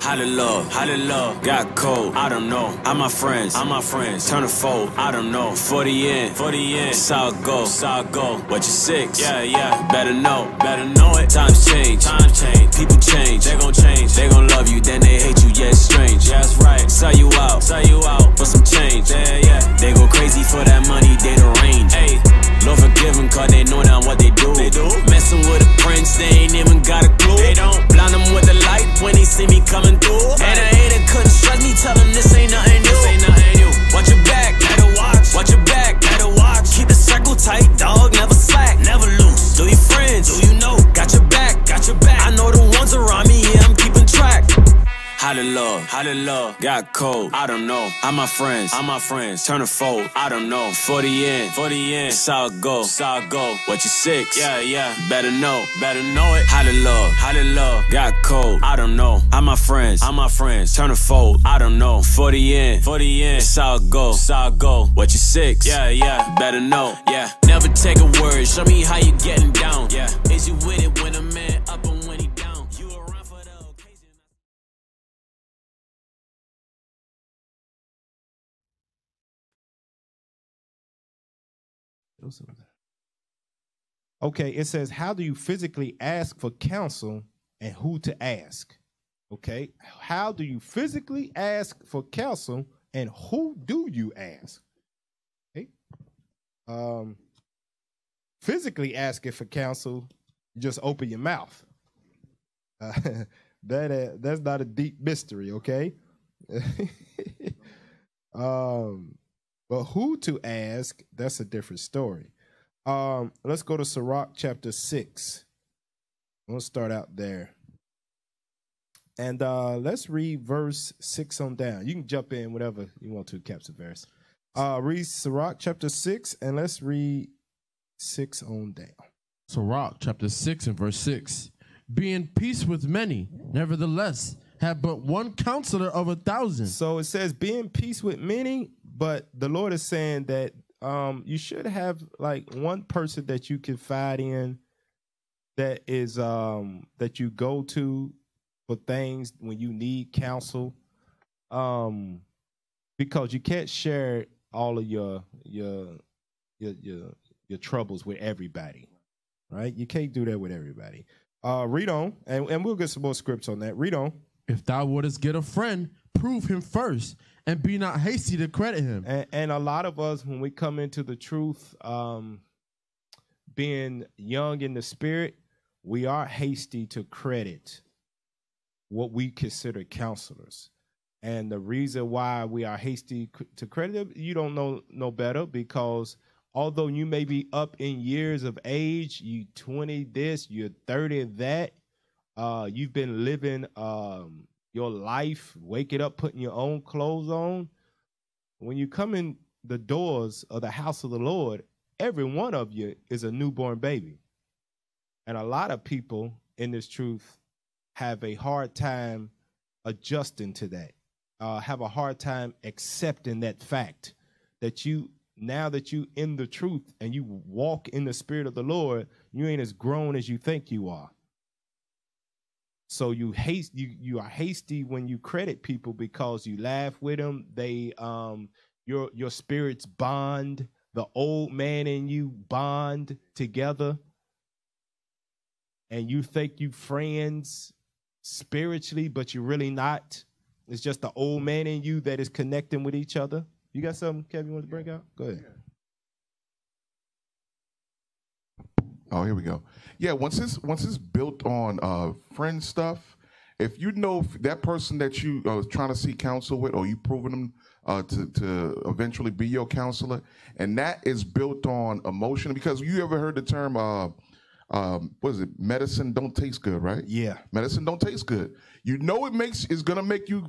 How the love got cold. I don't know. How my friends turn to fold. I don't know. 40 in, it's how it go. What you six? Yeah. Better know it. Times change. People change. They gon' change. They gon' love you, then they hate you. Yeah, it's strange. Yeah, that's right. Sell you out for some change. Yeah. They go crazy for that money. They the range. Hey. Lord forgive them, cause they know now what they do. Messing with a prince, they ain't even got a clue. They don't blind them with the light when they see me coming through. And a hater couldn't stress me, tell them this ain't nothing new. Watch your back, better watch. Watch your back, better watch. Keep the circle tight, dog, never slack, never loose. Do your friends, do you know? Got your back. I know the ones around me, yeah, I'm keeping track. How the love got cold. I don't know. How my friends turn to fold. I don't know. 40 in, it's how it go. What you six? Yeah. Better know it. How the love got cold. I don't know. How my friends turn to fold. I don't know. 40 in, it's how it go. What you six? Yeah. Better know. Yeah. Never take a word. Show me how you getting down. Yeah. Is you with it when a man up and when he down? You around for the occasion. Okay, it says, how do you physically ask for counsel and who to ask? Okay, how do you physically ask for counsel and who do you ask? Okay, physically asking for counsel, you just open your mouth. That's not a deep mystery, okay? But who to ask, that's a different story. Let's go to Sirach chapter 6. We'll start out there. And let's read verse 6 on down. You can jump in whatever you want to, Captain Verse. Read Sirach chapter 6, and let's read 6 on down. Sirach chapter 6 and verse 6. Be in peace with many, nevertheless, have but one counselor of 1,000. So it says, be in peace with many, but the Lord is saying that you should have like one person that you confide in, that is that you go to for things when you need counsel, because you can't share all of your troubles with everybody, right? You can't do that with everybody. Read on, and we'll get some more scripts on that. Read on. If thou wouldest get a friend, prove him first, and be not hasty to credit him. And a lot of us, when we come into the truth, being young in the spirit, we are hasty to credit what we consider counselors. And the reason why we are hasty to credit them, you don't know no better, because although you may be up in years of age, you 20 this, you're 30 that, you've been living your life, waking up, putting your own clothes on. When you come in the doors of the house of the Lord, every one of you is a newborn baby. And a lot of people in this truth have a hard time adjusting to that, have a hard time accepting that fact that now that you in the truth and you walk in the spirit of the Lord, you ain't as grown as you think you are. So you are hasty when you credit people because you laugh with them. They your spirits bond, the old man and you bond together, and you think you friends spiritually, but you're really not. It's just the old man in you that is connecting with each other. You got something, Kevin, you want to bring out? Go ahead. Oh, here we go. Yeah, once it's built on friend stuff, if you know that person that you are trying to seek counsel with, or you proving them to eventually be your counselor, and that is built on emotion, because you ever heard the term, what is it? Medicine don't taste good, right? Yeah. Medicine don't taste good. You know it's gonna make you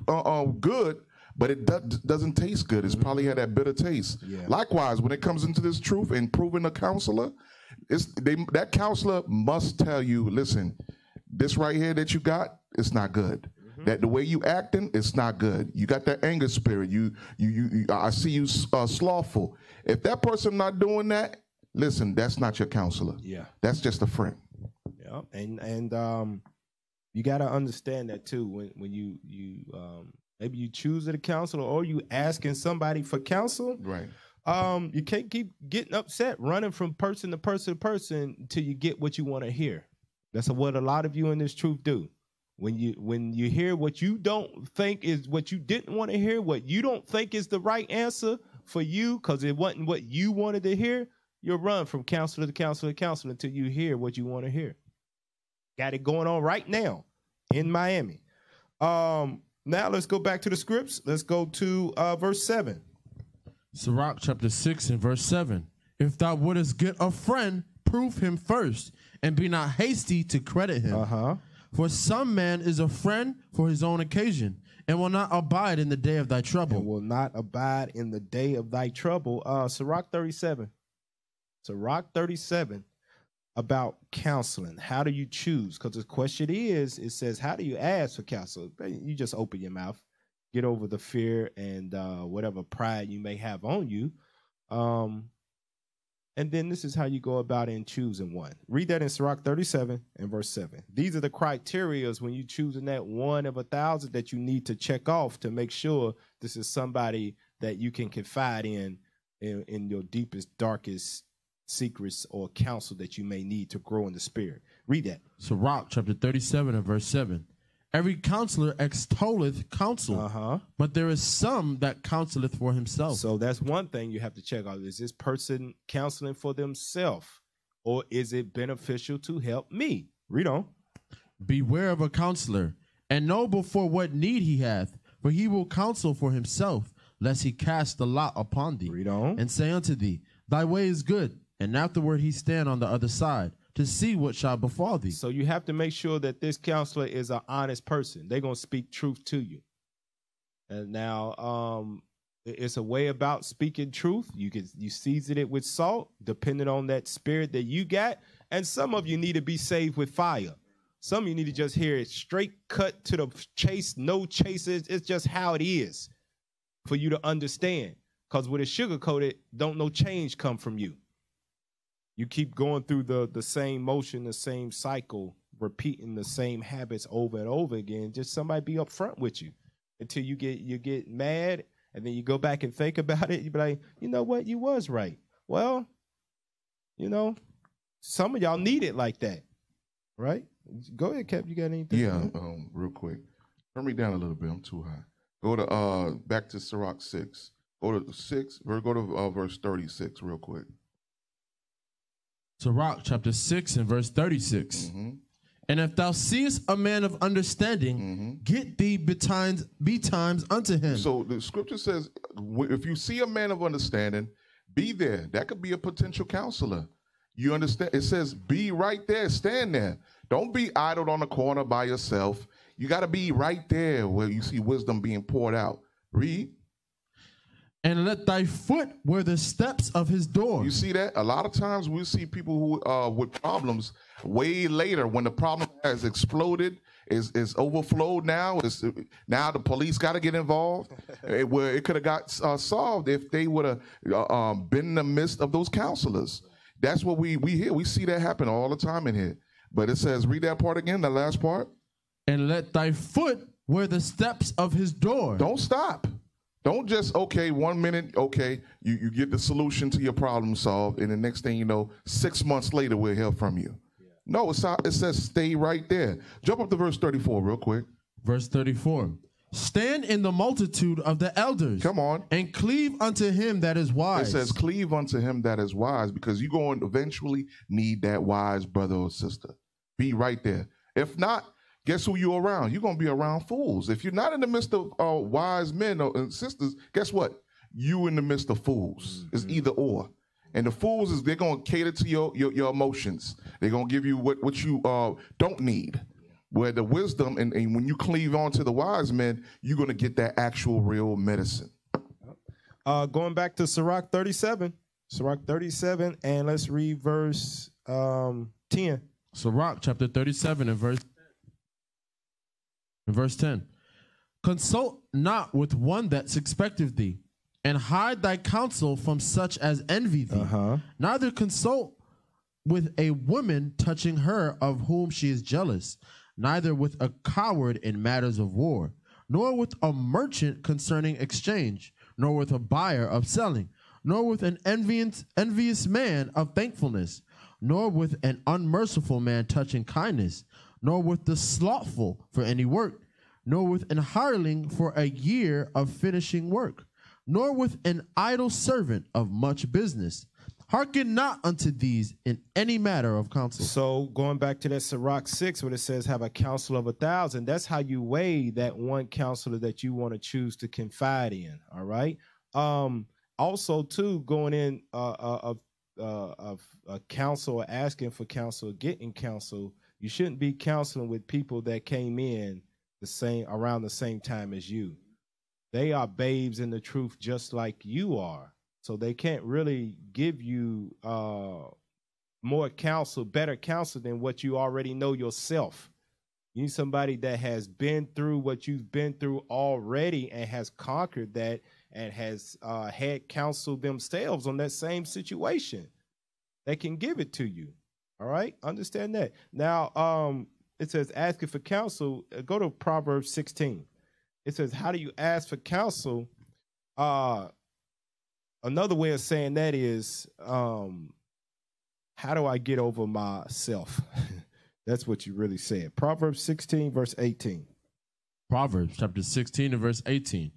good, but it doesn't taste good. It's probably had that bitter taste. Yeah. Likewise, when it comes into this truth and proving a counselor, that counselor must tell you, listen, this right here that you got, it's not good. That the way you acting, it's not good. You got that anger spirit. I see you slothful. If that person not doing that, listen, that's not your counselor. Yeah, that's just a friend. Yeah, and You got to understand that too. When you maybe you choose a counselor or you asking somebody for counsel. Right. You can't keep getting upset, running from person to person to person until you get what you want to hear. That's what a lot of you in this truth do. When you hear what you don't think is what you didn't want to hear, what you don't think is the right answer for you, because it wasn't what you wanted to hear, you'll run from counselor to counselor to counselor until you hear what you want to hear. Got it going on right now in Miami. Now let's go back to the scripts. Let's go to verse 7. Sirach chapter 6 and verse 7. If thou wouldest get a friend, prove him first, and be not hasty to credit him. For some man is a friend for his own occasion, and will not abide in the day of thy trouble. And will not abide in the day of thy trouble. Sirach 37. Sirach 37 about counseling. How do you choose? Because the question is, it says, how do you ask for counsel? You just open your mouth, get over the fear and whatever pride you may have on you. And then this is how you go about in choosing one. Read that in Sirach 37 and verse 7. These are the criterias when you're choosing that one of 1,000 that you need to check off to make sure this is somebody that you can confide in your deepest, darkest secrets or counsel that you may need to grow in the spirit. Read that. Sirach chapter 37 and verse 7. Every counselor extolleth counsel, but there is some that counseleth for himself. So that's one thing you have to check out. Is this person counseling for themselves, or is it beneficial to help me? Read on. Beware of a counselor, and know before what need he hath, for he will counsel for himself, lest he cast the lot upon thee. Read on. And say unto thee, thy way is good, and afterward he stand on the other side, to see what shall befall thee. So you have to make sure that this counselor is an honest person. They're going to speak truth to you. And now it's a way about speaking truth. You season it with salt, depending on that spirit that you got. And some of you need to be saved with fire. Some of you need to just hear it straight cut to the chase, no chases. It's just how it is for you to understand. Because with it sugar-coated, don't no change come from you. You keep going through the same motion, the same cycle, repeating the same habits over and over again. Just somebody be upfront with you until you get mad, and then you go back and think about it. You be like, you know what, you was right. Well, you know, some of y'all need it like that, right? Go ahead, Cap. You got anything? Yeah, real quick. Turn me down a little bit. I'm too high. Go to back to Sirach 6. Go to 6. Go to verse 36 real quick. Sirach chapter 6 and verse 36. And if thou seest a man of understanding, get thee betimes unto him. So the scripture says, if you see a man of understanding, be there. That could be a potential counselor. You understand? It says, be right there, stand there. Don't be idle on the corner by yourself. You got to be right there where you see wisdom being poured out. Read. And let thy foot wear the steps of his door. You see that? A lot of times we see people who with problems way later when the problem has exploded, is overflowed now. Now the police got to get involved. Where it could have got solved if they would have been in the midst of those counselors. That's what we hear. We see that happen all the time in here. But it says, read that part again, the last part. And let thy foot wear the steps of his door. Don't stop. Don't just, okay, 1 minute, okay, you get the solution to your problem solved, and the next thing you know, 6 months later, we'll hear from you. Yeah. No, it says stay right there. Jump up to verse 34 real quick. Verse 34. Stand in the multitude of the elders. Come on. And cleave unto him that is wise. It says cleave unto him that is wise, because you're going to eventually need that wise brother or sister. Be right there. If not, guess who you're around? You're going to be around fools. If you're not in the midst of wise men and sisters, guess what? You in the midst of fools. It's either or. And the fools, they're going to cater to your emotions. They're going to give you what you don't need. Where the wisdom, and when you cleave on to the wise men, you're going to get that actual real medicine. Going back to Sirach 37. Sirach 37, and let's read verse 10. Sirach chapter 37 and verse 10. Consult not with one that suspecteth thee, and hide thy counsel from such as envy thee. Neither consult with a woman touching her of whom she is jealous. neither with a coward in matters of war, nor with a merchant concerning exchange, nor with a buyer of selling, nor with an envious man of thankfulness, nor with an unmerciful man touching kindness, nor with the slothful for any work, nor with an hireling for a year of finishing work, nor with an idle servant of much business. Hearken not unto these in any matter of counsel. So going back to that Sirach 6, where it says have a counsel of 1,000, that's how you weigh that one counselor that you want to choose to confide in. All right. Also, too, going in of counsel or asking for counsel, getting counsel, you shouldn't be counseling with people that came in around the same time as you. They are babes in the truth, just like you are. So they can't really give you more counsel, better counsel than what you already know yourself. You need somebody that has been through what you've been through already and has conquered that and has had counsel themselves on that same situation. They can give it to you. All right? Understand that. Now, it says asking for counsel. Go to Proverbs 16. It says, how do you ask for counsel? Another way of saying that is, how do I get over myself? That's what you really said. Proverbs 16, verse 18. Proverbs chapter 16 and verse 18.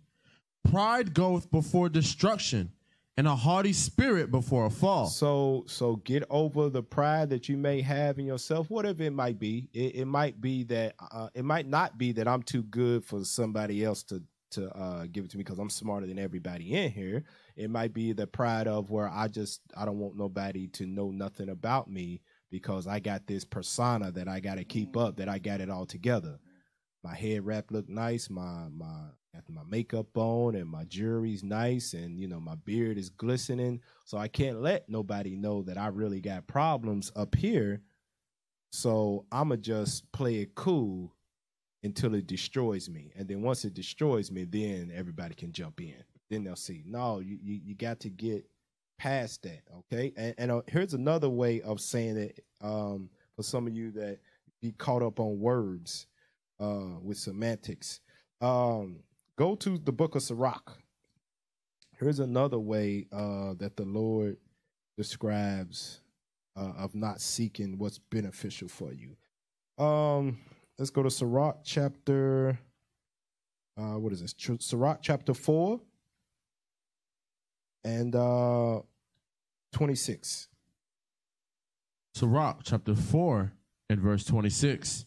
Pride goeth before destruction, and a haughty spirit before a fall. So get over the pride that you may have in yourself, whatever it might be. It might be that it might not be that I'm too good for somebody else to give it to me because I'm smarter than everybody in here. It might be the pride of where I don't want nobody to know nothing about me because I got this persona that I got to keep up, that I got it all together. My head wrap look nice, my makeup on, and my jewelry's nice, and my beard is glistening. So I can't let nobody know that I really got problems up here. So I'ma just play it cool until it destroys me. And then once it destroys me, then everybody can jump in. Then they'll see, no, you got to get past that, okay? And here's another way of saying it for some of you that be caught up on words with semantics. Go to the book of Sirach. Here's another way that the Lord describes of not seeking what's beneficial for you. Let's go to Sirach chapter, what is this? Sirach chapter 4 and 26. Sirach chapter 4 and verse 26.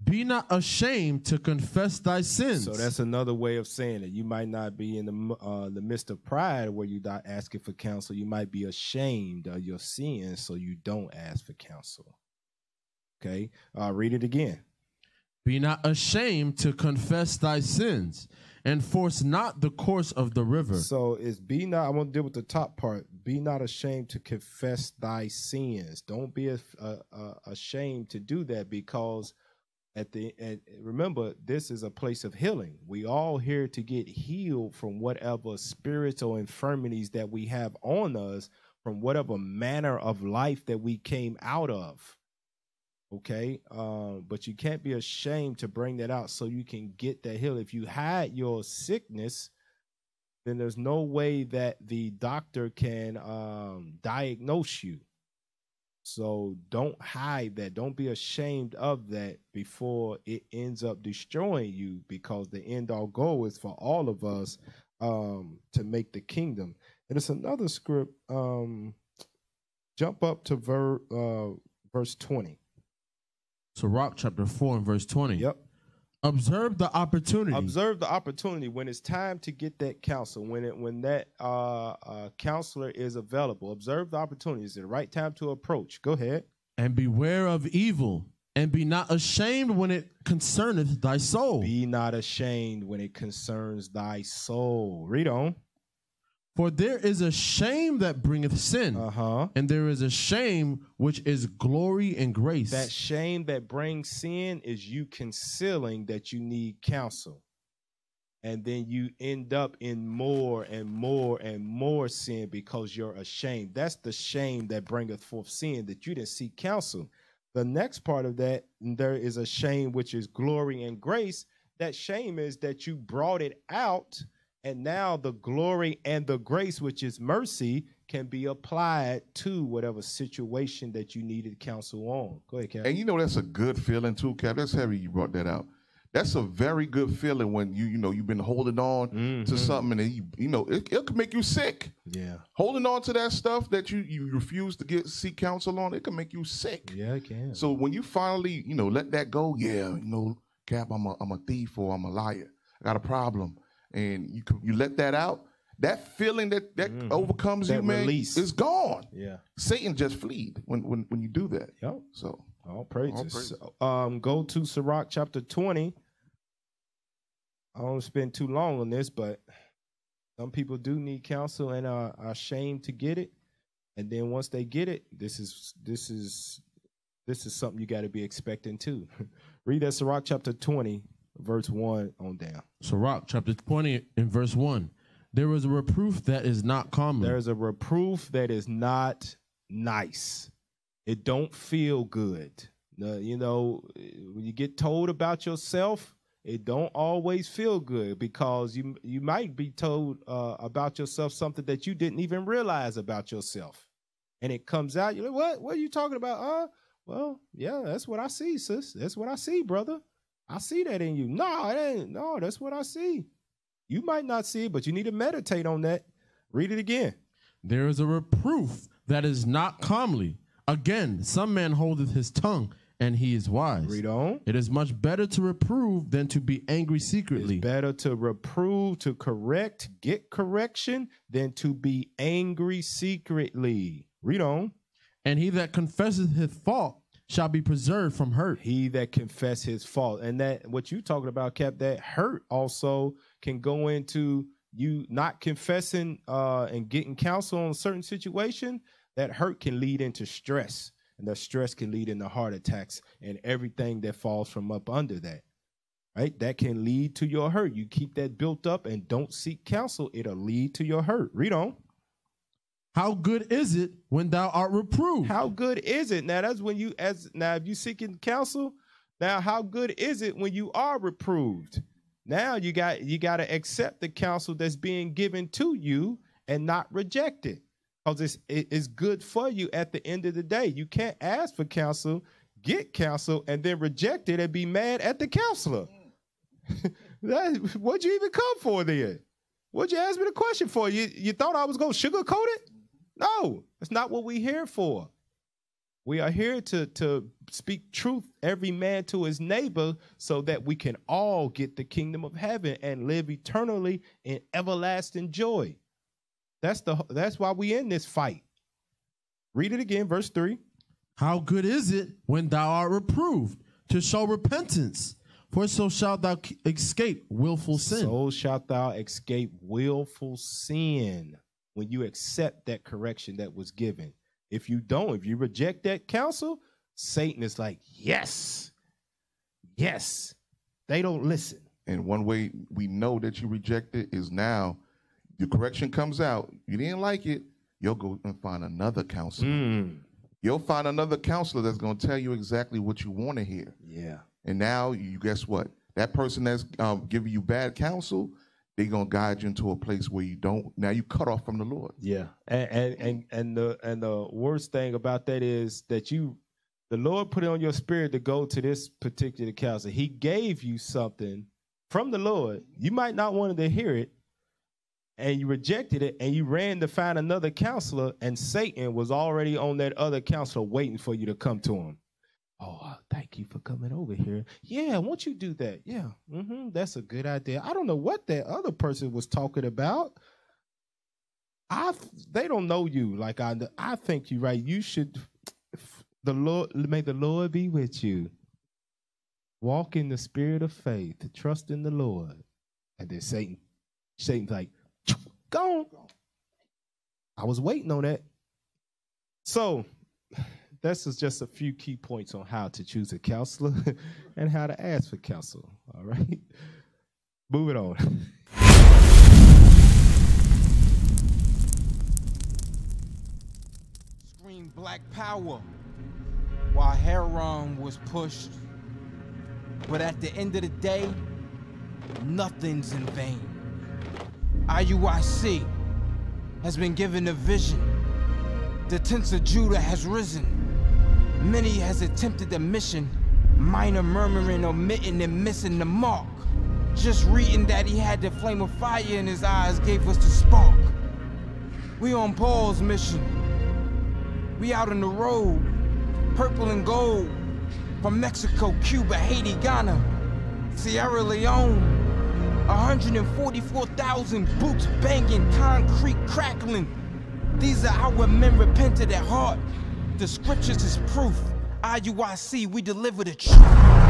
Be not ashamed to confess thy sins. So that's another way of saying it. You might not be in the midst of pride where you're not asking for counsel. You might be ashamed of your sins, so you don't ask for counsel. Okay, read it again. Be not ashamed to confess thy sins, and force not the course of the river. So it's be not, I want to deal with the top part. Be not ashamed to confess thy sins. Don't be ashamed to do that, because remember, this is a place of healing. We all here to get healed from whatever spiritual infirmities that we have on us, from whatever manner of life that we came out of. Okay, but you can't be ashamed to bring that out so you can get that heal. If you hide your sickness, then there's no way that the doctor can diagnose you. So don't hide that. Don't be ashamed of that before it ends up destroying you, because the end all goal is for all of us to make the kingdom. And it's another script. Jump up to verse 20. Sirach chapter 4 and verse 20. Yep. Observe the opportunity. Observe the opportunity when it's time to get that counsel. When that counselor is available, observe the opportunity. Is it the right time to approach? Go ahead. And beware of evil, and be not ashamed when it concerneth thy soul. Be not ashamed when it concerns thy soul. Read on. For there is a shame that bringeth sin, and there is a shame which is glory and grace. That shame that brings sin is you concealing that you need counsel. And then you end up in more and more and more sin because you're ashamed. That's the shame that bringeth forth sin, that you didn't seek counsel. the next part of that, there is a shame, which is glory and grace. That shame is that you brought it out, and now the glory and the grace, which is mercy, can be applied to whatever situation that you needed counsel on. Go ahead, Cap. And you know that's a good feeling too, Cap. That's heavy you brought that out. That's a very good feeling when you've been holding on to something, and it can make you sick. Yeah, holding on to that stuff that you refuse to seek counsel on, it can make you sick. Yeah, it can. So when you finally let that go, Cap, I'm a thief or I'm a liar. I got a problem, and you let that out. That feeling that overcomes you, man, is gone. Yeah, Satan just fleed when you do that. Yep. So all praises. Go to Sirach chapter 20. I don't spend too long on this, but some people do need counsel and are ashamed to get it. And then once they get it, this is something you got to be expecting too. Read that Sirach chapter 20, verse 1 on down. Sirach chapter 20 and verse 1. There is a reproof that is not common. There is a reproof that is not nice. It don't feel good. When you get told about yourself, it don't always feel good, because you might be told about yourself something that you didn't even realize about yourself. And it comes out, you're like, what are you talking about? Well, yeah, that's what I see, sis. That's what I see, brother. I see that in you. No, it ain't. No, that's what I see. You might not see it, but you need to meditate on that. Read it again. There is a reproof that is not comely. Again, some man holdeth his tongue, and he is wise. Read on. It is much better to reprove than to be angry secretly. It's better to reprove, to correct, get correction, than to be angry secretly. Read on. And he that confesseth his fault shall be preserved from hurt. He that confess his fault. And that what you talking about, Cap, that hurt also can go into you not confessing and getting counsel on a certain situation. That hurt can lead into stress. And that stress can lead into heart attacks and everything that falls from up under that. Right? That can lead to your hurt. You keep that built up and don't seek counsel, it'll lead to your hurt. Read on. How good is it when thou art reproved? How good is it? Now that's when if you seeking counsel, now how good is it when you are reproved? Now you got to accept the counsel that's being given to you and not reject it. Because it's good for you at the end of the day. You can't ask for counsel, get counsel, and then reject it and be mad at the counselor. What'd you even come for then? What'd you ask me the question for? You thought I was going to sugarcoat it? No, that's not what we're here for. We are here to speak truth, every man to his neighbor, so that we can all get the kingdom of heaven and live eternally in everlasting joy. That's why we in this fight. Read it again, verse 3. How good is it when thou art reproved, to show repentance, for so shalt thou escape willful sin. So shalt thou escape willful sin. When you accept that correction that was given. If you reject that counsel, Satan is like, yes, they don't listen. And one way we know that you reject it is now your correction comes out. You didn't like it. You'll go and find another counselor. You'll find another counselor that's going to tell you exactly what you want to hear. Yeah. And now you guess what? That person that's giving you bad counsel, they're gonna guide you into a place where you don't. Now you cut off from the Lord. Yeah, and the worst thing about that is that the Lord put it on your spirit to go to this particular counselor. He gave you something from the Lord. You might not wanted to hear it, and you rejected it, and you ran to find another counselor, and Satan was already on that other counselor waiting for you to come to him. Oh, thank you for coming over here. Yeah, won't you do that? Yeah, that's a good idea. I don't know what that other person was talking about. They don't know you like I do. I think you're right. You should, may the Lord be with you. Walk in the spirit of faith. Trust in the Lord. And then Satan's like, go on. I was waiting on that. So, this is just a few key points on how to choose a counselor and how to ask for counsel. All right. Moving on. Scream black power. while Heron was pushed. But at the end of the day, nothing's in vain. IUIC has been given a vision. The tents of Judah has risen. Many has attempted the mission, minor murmuring, omitting, and missing the mark. Just reading that he had the flame of fire in his eyes gave us the spark. We on Paul's mission. We out on the road, purple and gold, from Mexico, Cuba, Haiti, Ghana, Sierra Leone. 144,000 boots banging, concrete crackling. These are our men repented at heart. The scriptures is proof. IUIC, we deliver the truth.